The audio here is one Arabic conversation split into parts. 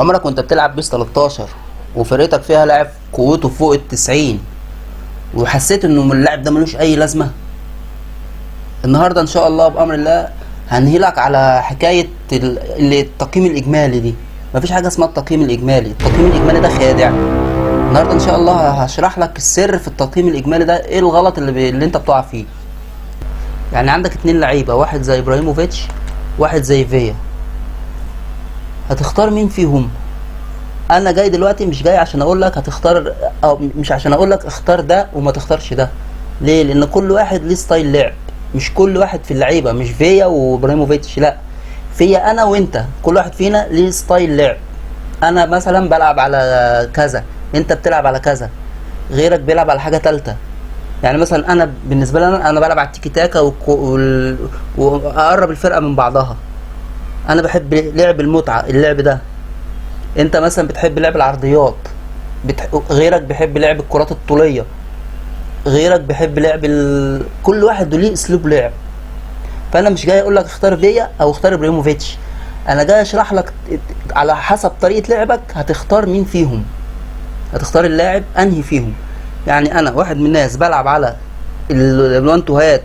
عمرك وانت بتلعب بيس 13 وفرقتك فيها لاعب قوته فوق ال90 وحسيت انه اللاعب ده ملوش اي لازمه؟ النهارده ان شاء الله بامر الله هنهيلك على حكايه التقييم الاجمالي دي. مفيش حاجه اسمها التقييم الاجمالي، التقييم الاجمالي ده خادع. النهارده ان شاء الله هشرح لك السر في التقييم الاجمالي ده، ايه الغلط اللي انت بتقع فيه. يعني عندك 2 لعيبه، واحد زي ابراهيموفيتش واحد زي فيا، هتختار مين فيهم؟ انا جاي دلوقتي مش جاي عشان اقول لك هتختار، او مش عشان اقول لك اختار ده وما تختارش ده. ليه؟ لان كل واحد ليه ستايل لعب. مش كل واحد في اللعيبه، مش فيا وابراهيموفيتش، لا، فيا انا وانت، كل واحد فينا ليه ستايل لعب. انا مثلا بلعب على كذا، انت بتلعب على كذا، غيرك بيلعب على حاجه ثالثه. يعني مثلا انا بالنسبه لي انا بلعب على التيكي تاكا واقرب الفرقه من بعضها. انا بحب لعب المتعه، اللعب ده. انت مثلا بتحب لعب العرضيات، غيرك بيحب لعب الكرات الطوليه، غيرك بيحب لعب كل واحد ليه اسلوب لعب. فانا مش جاي اقول لك اختار فيا او اختار ابراهيموفيتش، انا جاي اشرح لك على حسب طريقه لعبك هتختار مين فيهم، هتختار اللاعب انهي فيهم. يعني انا واحد من الناس بلعب على الوان تو هات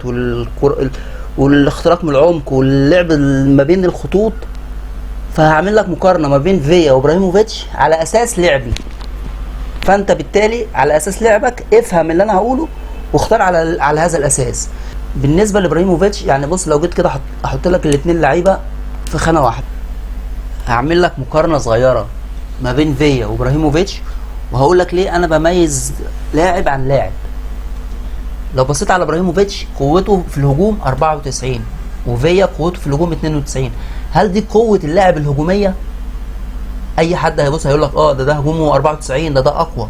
والاختراق من العمق واللعب ما بين الخطوط، فهعمل لك مقارنه ما بين فيا وابراهيموفيتش على اساس لعبي. فانت بالتالي على اساس لعبك افهم اللي انا هقوله واختار على هذا الاساس. بالنسبه لابراهيموفيتش، يعني بص، لو جيت كده احط لك الاثنين لعيبه في خانه واحده، هعمل لك مقارنه صغيره ما بين فيا وابراهيموفيتش، وهقول لك ليه انا بميز لاعب عن لاعب. لو بصيت على ابراهيموفيتش، قوته في الهجوم 94 وفيا قوته في الهجوم 92. هل دي قوه اللاعب الهجوميه؟ اي حد هيبص هيقول لك ده هجومه 94، ده اقوى.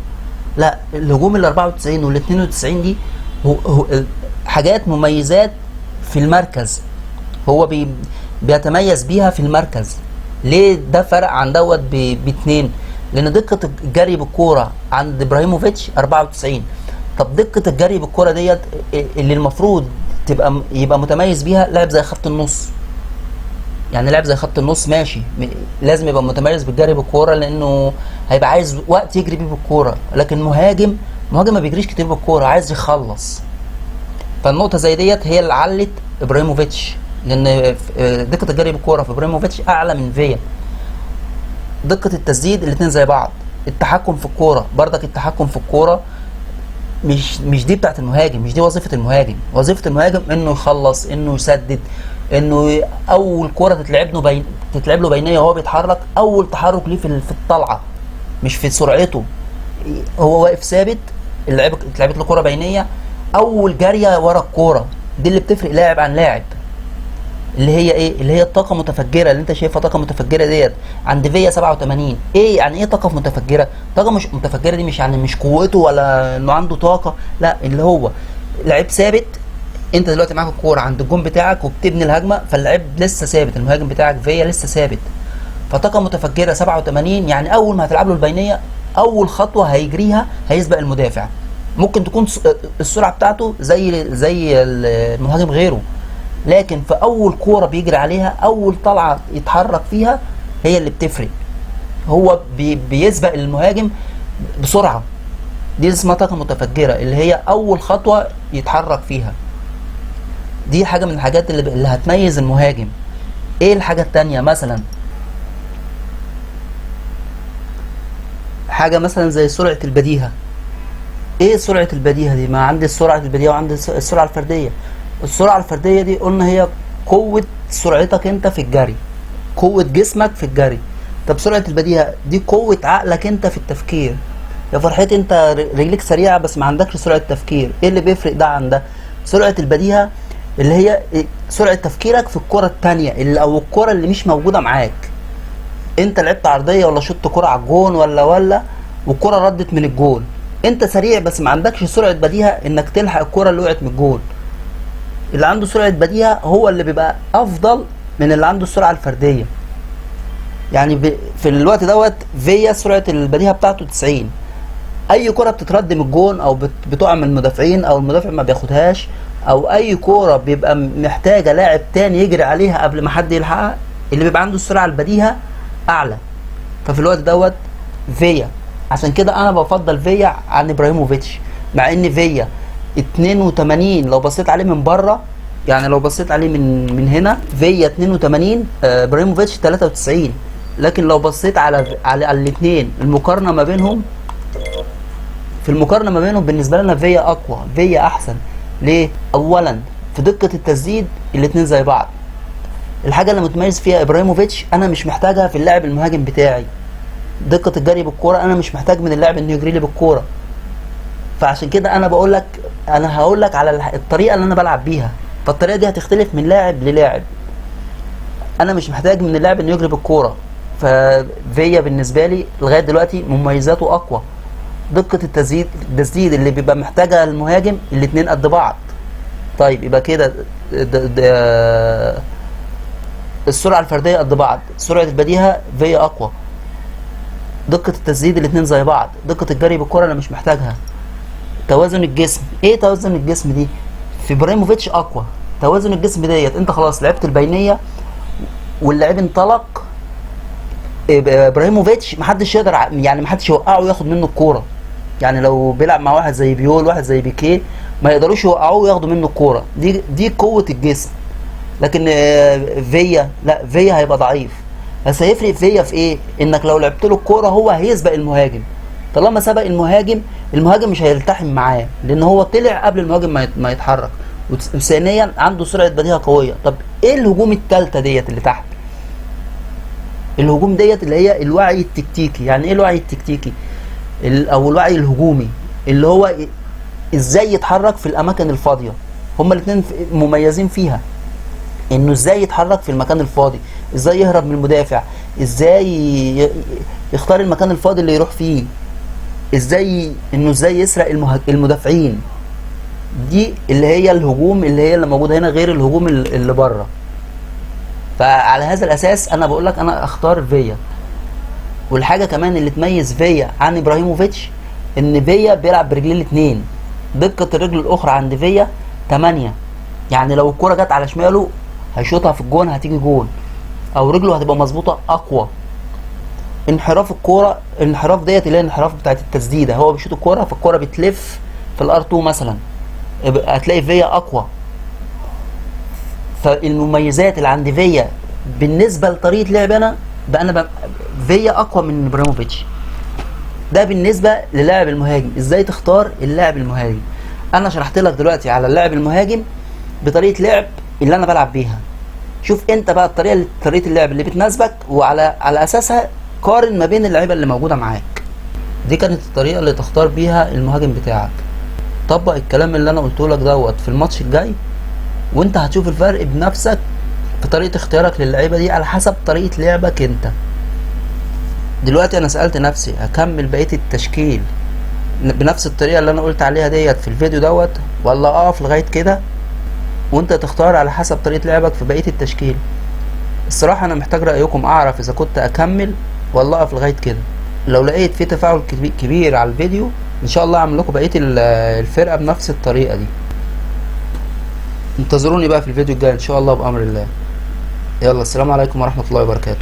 لا، الهجوم ال 94 وال 92 دي هو حاجات مميزات في المركز، هو بيتميز بيها في المركز. ليه ده فرق عن دوت باتنين؟ لان دقه الجري بالكوره عند ابراهيموفيتش 94. طب دقه الجري بالكوره ديت اللي المفروض يبقى متميز بيها لاعب زي خط النص. يعني لاعب زي خط النص ماشي، لازم يبقى متميز بالجري بالكوره لانه هيبقى عايز وقت يجري بيه بالكوره، لكن مهاجم ما بيجريش كتير بالكوره، عايز يخلص. فالنقطه زي ديت هي اللي علت ابراهيموفيتش، لان دقه الجري بالكوره في ابراهيموفيتش اعلى من فيا. دقه التسديد الاثنين زي بعض. التحكم في الكوره بردك، التحكم في الكوره مش دي بتاعت المهاجم، مش دي وظيفه المهاجم. وظيفه المهاجم انه يخلص، انه يسدد، انه اول كوره تتلعب له بينيه وهو بيتحرك، اول تحرك ليه في الطلعه، مش في سرعته. هو واقف ثابت، اتلعبت له كوره بينيه، اول جاريه ورا الكوره دي اللي بتفرق لاعب عن لاعب. اللي هي ايه؟ اللي هي الطاقه متفجره اللي انت شايفها طاقه متفجره ديت عند فيا 87. ايه يعني ايه طاقه متفجره؟ طاقه مش متفجره دي مش يعني مش قوته ولا انه عنده طاقه، لا، اللي هو لعيب ثابت. انت دلوقتي معاك الكوره عند الجون بتاعك وبتبني الهجمه، فاللعيب لسه ثابت، المهاجم بتاعك فيا لسه ثابت، فطاقه متفجره 87. يعني اول ما هتلعب له البينيه، اول خطوه هيجريها هيسبق المدافع. ممكن تكون السرعه بتاعته زي المهاجم غيره، لكن في اول كوره بيجري عليها، اول طلعه يتحرك فيها هي اللي بتفرق. هو بيسبق المهاجم بسرعه، دي اسمها طاقه متفجره، اللي هي اول خطوه يتحرك فيها. دي حاجه من الحاجات اللي هتميز المهاجم. ايه الحاجه التانية؟ مثلا حاجه مثلا زي سرعه البديهه. ايه سرعه البديهه دي؟ ما عندي سرعه البديهه وعندي السرعه الفرديه. السرعه الفرديه دي قلنا هي قوه سرعتك انت في الجري، قوه جسمك في الجري. طب سرعه البديهه دي قوه عقلك انت في التفكير. يا فرحتي، انت رجليك سريعه بس ما عندكش سرعه تفكير. ايه اللي بيفرق ده عن ده؟ سرعه البديهه اللي هي سرعه تفكيرك في الكره الثانيه، او الكره اللي مش موجوده معاك. انت لعبت عرضيه ولا شطت كره على الجون ولا والكره ردت من الجون، انت سريع بس ما عندكش سرعه بديهه انك تلحق الكره اللي وقعت من الجون. اللي عنده سرعه بديهه هو اللي بيبقى افضل من اللي عنده السرعه الفرديه. يعني في الوقت دوت فيا سرعه البديهه بتاعته 90. اي كره بتترد من الجون او بتقع من المدافعين او المدافع ما بياخدهاش، او اي كوره بيبقى محتاجه لاعب تاني يجري عليها قبل ما حد يلحقها، اللي بيبقى عنده السرعه البديهه اعلى. ففي الوقت دوت فيا، عشان كده انا بفضل فيا عن ابراهيموفيتش، مع ان فيا 82 لو بصيت عليه من بره، يعني لو بصيت عليه من هنا فيا 82، ابراهيموفيتش 93. لكن لو بصيت على الاثنين، المقارنه ما بينهم، في المقارنه ما بينهم بالنسبه لنا فيا اقوى، فيا احسن. ليه؟ اولا في دقه التسديد الاثنين زي بعض. الحاجه اللي متميز فيها ابراهيموفيتش انا مش محتاجها في اللاعب المهاجم بتاعي، دقه الجري بالكوره انا مش محتاج من اللاعب انه يجري لي بالكوره. فعشان كده انا بقول لك، انا هقول لك على الطريقه اللي انا بلعب بيها، فالطريقه دي هتختلف من لاعب للاعب. انا مش محتاج من اللاعب انه يجري بالكوره، ففيا بالنسبه لي لغايه دلوقتي مميزاته اقوى. دقه التسديد اللي بيبقى محتاجها المهاجم الاثنين قد بعض. طيب يبقى كده السرعه الفرديه قد بعض، سرعه البديهه فيا اقوى. دقه التسديد الاثنين زي بعض، دقه الجري بالكره انا مش محتاجها. توازن الجسم، ايه توازن الجسم دي؟ في ابراهيموفيتش اقوى. توازن الجسم ديت انت خلاص لعبت البينيه واللاعب انطلق، ابراهيموفيتش محدش يقدر، يعني محدش يوقعه وياخد منه الكوره. يعني لو بيلعب مع واحد زي بيول، واحد زي بيكيه، ما يقدروش يوقعوه وياخدوا منه الكوره. دي قوه الجسم. لكن فيا لا، فيا هيبقى ضعيف. بس هيفرق فيا في ايه؟ انك لو لعبت له الكوره هو هيسبق المهاجم. طالما سبق المهاجم مش هيلتحم معاه، لان هو طلع قبل المهاجم ما يتحرك. وثانيا عنده سرعه بديهه قويه. طب ايه الهجوم الثالثه ديت اللي تحت؟ الهجوم ديت اللي هي الوعي التكتيكي. يعني ايه الوعي التكتيكي؟ او الوعي الهجومي، اللي هو ازاي يتحرك في الاماكن الفاضيه. هما الاثنين مميزين فيها، انه ازاي يتحرك في المكان الفاضي، ازاي يهرب من المدافع، ازاي يختار المكان الفاضي اللي يروح فيه، ازاي يسرق المدافعين. دي اللي هي الهجوم اللي موجوده هنا، غير الهجوم اللي بره. فعلى هذا الاساس انا بقول لك انا اختار فيا. والحاجه كمان اللي تميز فيا عن ابراهيموفيتش ان فيا بيلعب برجليه الاثنين. دقه الرجل الاخرى عند فيا 8، يعني لو الكره جت على شماله هيشوطها في الجون، هتيجي جون، او رجله هتبقى مظبوطه اقوى. انحراف الكوره، الانحراف ديت اللي هي الانحراف بتاعت التسديده، هو بيشوط الكوره فالكوره بتلف في الار2 مثلا، هتلاقي فيا اقوى. فالمميزات اللي عند فيا بالنسبه لطريقه لعبي انا فيا اقوى من ابراهيموفيتش. ده بالنسبه للاعب المهاجم. ازاي تختار اللاعب المهاجم؟ انا شرحت لك دلوقتي على اللاعب المهاجم بطريقه لعب اللي انا بلعب بيها. شوف انت بقى طريقه اللعب اللي بتناسبك، وعلى اساسها قارن ما بين اللعيبه اللي موجوده معاك. دي كانت الطريقه اللي تختار بيها المهاجم بتاعك. طبق الكلام اللي انا قلته لك دوت في الماتش الجاي، وانت هتشوف الفرق بنفسك في طريقه اختيارك للعيبه دي على حسب طريقه لعبك انت. دلوقتي انا سالت نفسي هكمل بقيه التشكيل بنفس الطريقه اللي انا قلت عليها ديت في الفيديو دوت، ولا اقف لغايه كده؟ وانت تختار على حسب طريقه لعبك في بقيه التشكيل. الصراحه انا محتاج رايكم، اعرف اذا كنت اكمل ولا اقف لغايه كده. لو لقيت في تفاعل كبير على الفيديو ان شاء الله اعمل لكم بقيه الفرقه بنفس الطريقه دي. انتظروني بقى في الفيديو الجاي ان شاء الله بامر الله. يلا، السلام عليكم ورحمه الله وبركاته.